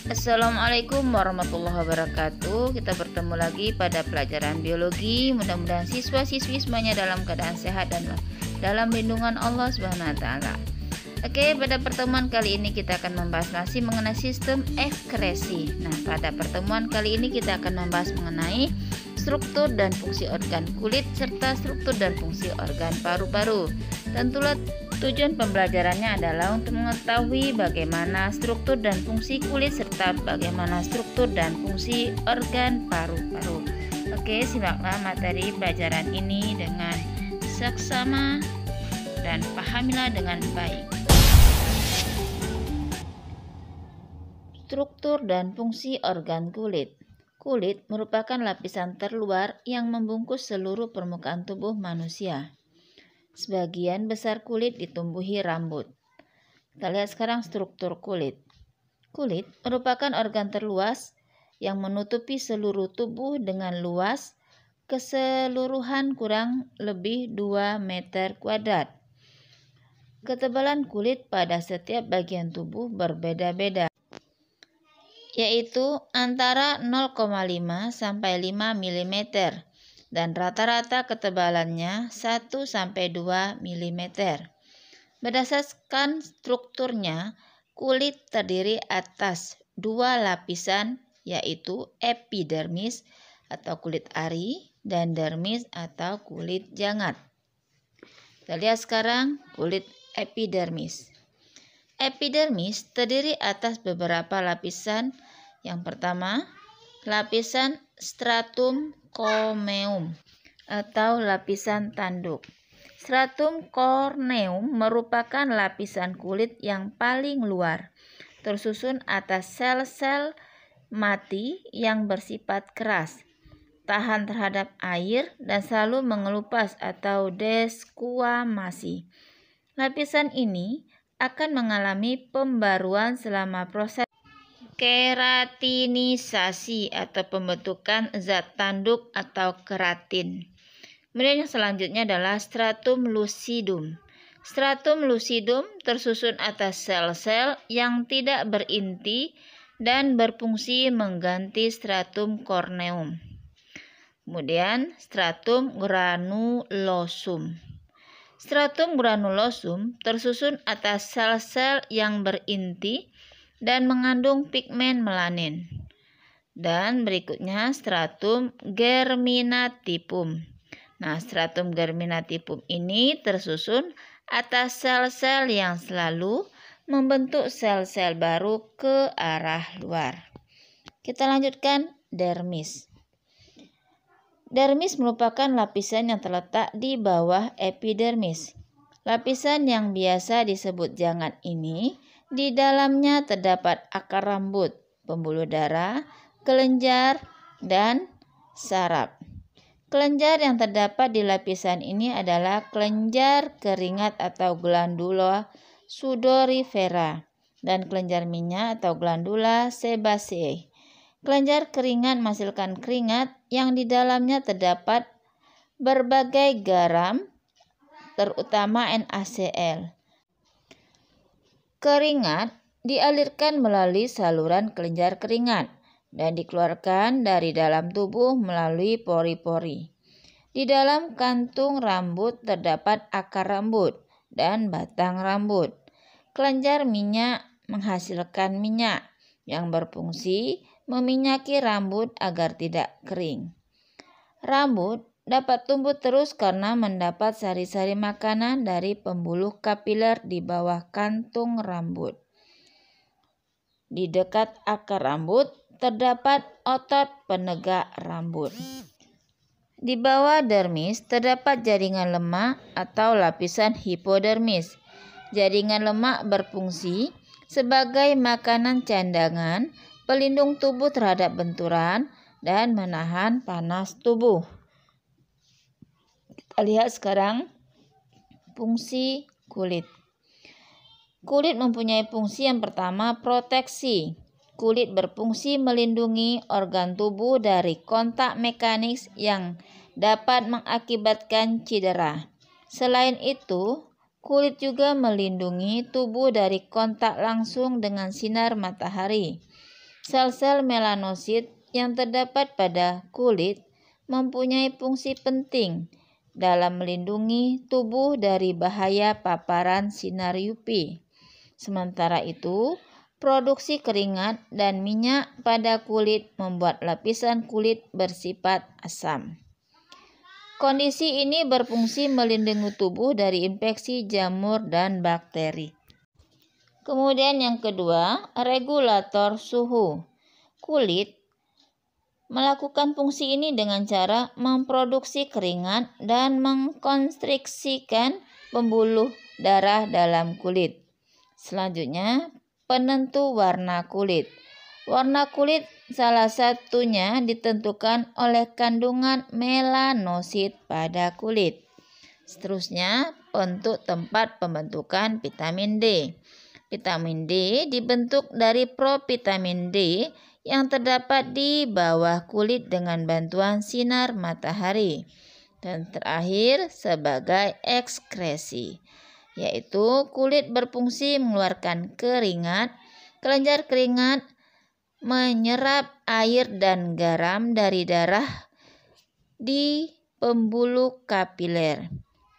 Assalamualaikum warahmatullahi wabarakatuh. Kita bertemu lagi pada pelajaran biologi. Mudah-mudahan siswa-siswi semuanya dalam keadaan sehat dan dalam lindungan Allah Subhanahu wa taala. Oke, pada pertemuan kali ini kita akan membahas masih mengenai sistem ekskresi. Nah, pada pertemuan kali ini kita akan membahas mengenai struktur dan fungsi organ kulit serta struktur dan fungsi organ paru-paru. Tentulah tujuan pembelajarannya adalah untuk mengetahui bagaimana struktur dan fungsi kulit serta bagaimana struktur dan fungsi organ paru-paru. Oke, simaklah materi pelajaran ini dengan seksama dan pahamilah dengan baik. Struktur dan fungsi organ kulit. Kulit merupakan lapisan terluar yang membungkus seluruh permukaan tubuh manusia. Sebagian besar kulit ditumbuhi rambut. Kita lihat sekarang struktur kulit. Kulit merupakan organ terluas yang menutupi seluruh tubuh dengan luas keseluruhan kurang lebih 2 meter kuadrat. Ketebalan kulit pada setiap bagian tubuh berbeda-beda, yaitu antara 0,5 sampai 5 mm dan rata-rata ketebalannya 1 sampai 2 mm. Berdasarkan strukturnya, kulit terdiri atas 2 lapisan, yaitu epidermis atau kulit ari dan dermis atau kulit jangat. Kita lihat sekarang kulit epidermis. Epidermis terdiri atas beberapa lapisan. Yang pertama, lapisan stratum corneum atau lapisan tanduk. Stratum corneum merupakan lapisan kulit yang paling luar, tersusun atas sel-sel mati yang bersifat keras, tahan terhadap air dan selalu mengelupas atau desquamasi. Lapisan ini akan mengalami pembaruan selama proses keratinisasi atau pembentukan zat tanduk atau keratin. Kemudian yang selanjutnya adalah stratum lucidum. Stratum lucidum tersusun atas sel-sel yang tidak berinti dan berfungsi mengganti stratum corneum. Kemudian stratum granulosum. Stratum granulosum tersusun atas sel-sel yang berinti dan mengandung pigmen melanin. Dan berikutnya stratum germinativum. Nah, stratum germinativum ini tersusun atas sel-sel yang selalu membentuk sel-sel baru ke arah luar. Kita lanjutkan dermis. Dermis merupakan lapisan yang terletak di bawah epidermis. Lapisan yang biasa disebut jangat ini, di dalamnya terdapat akar rambut, pembuluh darah, kelenjar, dan saraf. Kelenjar yang terdapat di lapisan ini adalah kelenjar keringat atau glandula sudorifera dan kelenjar minyak atau glandula sebaceae. Kelenjar keringat menghasilkan keringat yang di dalamnya terdapat berbagai garam, terutama NaCl. Keringat dialirkan melalui saluran kelenjar keringat dan dikeluarkan dari dalam tubuh melalui pori-pori. Di dalam kantung rambut terdapat akar rambut dan batang rambut. Kelenjar minyak menghasilkan minyak yang berfungsi meminyaki rambut agar tidak kering. Rambut dapat tumbuh terus karena mendapat sari-sari makanan dari pembuluh kapiler di bawah kantung rambut. Di dekat akar rambut terdapat otot penegak rambut. Di bawah dermis terdapat jaringan lemak atau lapisan hipodermis. Jaringan lemak berfungsi sebagai makanan cadangan, pelindung tubuh terhadap benturan, dan menahan panas tubuh. Kita lihat sekarang fungsi kulit. Kulit mempunyai fungsi yang pertama, proteksi. Kulit berfungsi melindungi organ tubuh dari kontak mekanis yang dapat mengakibatkan cedera. Selain itu, kulit juga melindungi tubuh dari kontak langsung dengan sinar matahari. Sel-sel melanosit yang terdapat pada kulit mempunyai fungsi penting dalam melindungi tubuh dari bahaya paparan sinar UV. Sementara itu, produksi keringat dan minyak pada kulit membuat lapisan kulit bersifat asam. Kondisi ini berfungsi melindungi tubuh dari infeksi jamur dan bakteri. Kemudian yang kedua, regulator suhu. Kulit melakukan fungsi ini dengan cara memproduksi keringat dan mengkonstriksikan pembuluh darah dalam kulit. Selanjutnya, penentu warna kulit. Warna kulit salah satunya ditentukan oleh kandungan melanosit pada kulit. Seterusnya, bentuk tempat pembentukan vitamin D. Vitamin D dibentuk dari provitamin D yang terdapat di bawah kulit dengan bantuan sinar matahari. Dan terakhir sebagai ekskresi, yaitu kulit berfungsi mengeluarkan keringat. Kelenjar keringat menyerap air dan garam dari darah di pembuluh kapiler.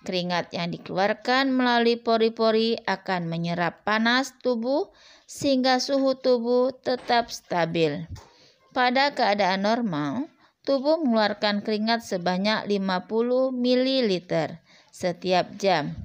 Keringat yang dikeluarkan melalui pori-pori akan menyerap panas tubuh sehingga suhu tubuh tetap stabil. Pada keadaan normal, tubuh mengeluarkan keringat sebanyak 50 ml setiap jam.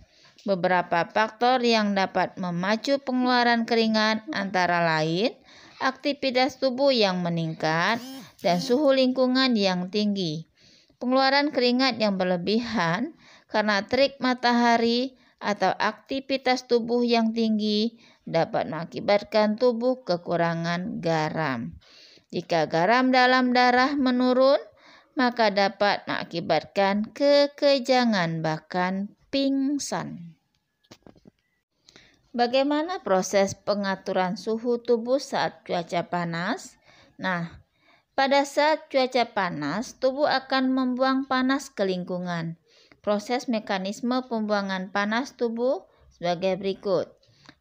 Beberapa faktor yang dapat memacu pengeluaran keringat antara lain aktivitas tubuh yang meningkat dan suhu lingkungan yang tinggi. Pengeluaran keringat yang berlebihan karena terik matahari atau aktivitas tubuh yang tinggi dapat mengakibatkan tubuh kekurangan garam. Jika garam dalam darah menurun, maka dapat mengakibatkan kekejangan bahkan pingsan. Bagaimana proses pengaturan suhu tubuh saat cuaca panas? Pada saat cuaca panas, tubuh akan membuang panas ke lingkungan. Proses mekanisme pembuangan panas tubuh sebagai berikut.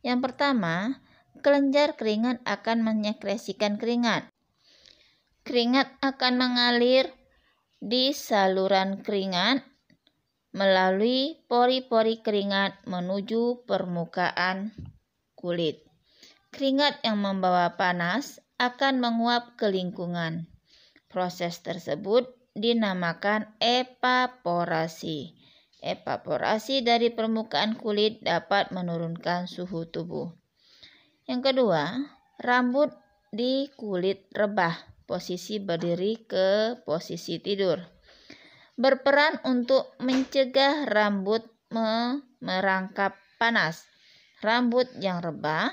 Yang pertama, kelenjar keringat akan menyekresikan keringat. Keringat akan mengalir di saluran keringat melalui pori-pori keringat menuju permukaan kulit. Keringat yang membawa panas akan menguap ke lingkungan. Proses tersebut dinamakan evaporasi. Evaporasi dari permukaan kulit dapat menurunkan suhu tubuh. Yang kedua, rambut di kulit rebah, posisi berdiri ke posisi tidur. Berperan untuk mencegah rambut merangkap panas. Rambut yang rebah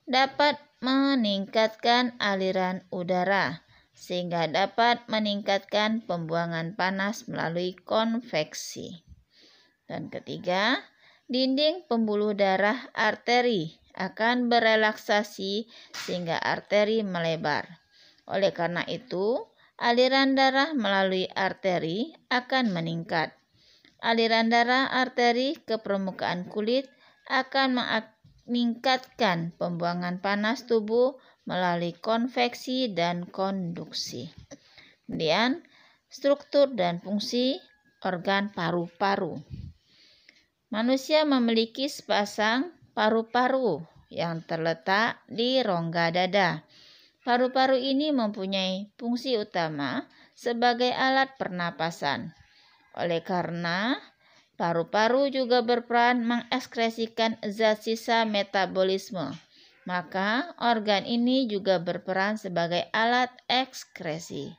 dapat meningkatkan aliran udara, sehingga dapat meningkatkan pembuangan panas melalui konveksi. Dan ketiga, dinding pembuluh darah arteri akan berelaksasi sehingga arteri melebar. Oleh karena itu, aliran darah melalui arteri akan meningkat. Aliran darah arteri ke permukaan kulit akan meningkatkan pembuangan panas tubuh melalui konveksi dan konduksi. Kemudian, struktur dan fungsi organ paru-paru. Manusia memiliki sepasang paru-paru yang terletak di rongga dada. Paru-paru ini mempunyai fungsi utama sebagai alat pernapasan. Oleh karena paru-paru juga berperan mengekskresikan zat sisa metabolisme, maka organ ini juga berperan sebagai alat ekskresi.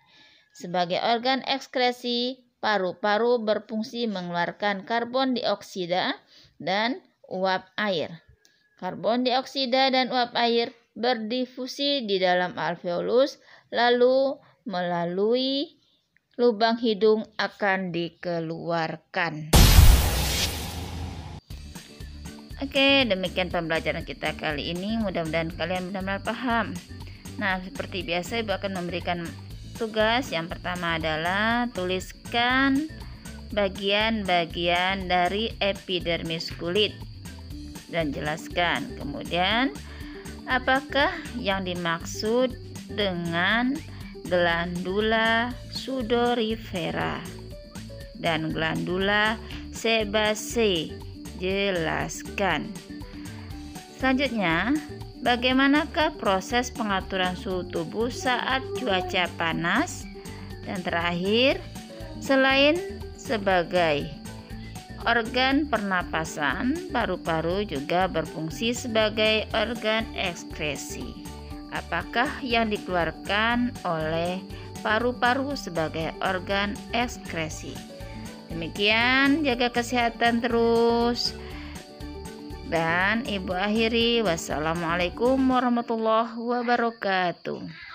Sebagai organ ekskresi, paru-paru berfungsi mengeluarkan karbon dioksida dan uap air. Karbon dioksida dan uap air berdifusi di dalam alveolus, lalu melalui lubang hidung akan dikeluarkan. Oke, demikian pembelajaran kita kali ini. Mudah-mudahan kalian benar-benar paham. Nah, seperti biasa Ibu akan memberikan tugas. Yang pertama adalah tuliskan bagian-bagian dari epidermis kulit dan jelaskan. Kemudian, apakah yang dimaksud dengan glandula sudorifera dan glandula sebacea. Jelaskan. Selanjutnya, bagaimanakah proses pengaturan suhu tubuh saat cuaca panas? Dan terakhir, selain sebagai organ pernapasan, paru-paru juga berfungsi sebagai organ ekskresi. Apakah yang dikeluarkan oleh paru-paru sebagai organ ekskresi? Demikian, jaga kesehatan terus. Dan Ibu akhiri, wassalamualaikum warahmatullahi wabarakatuh.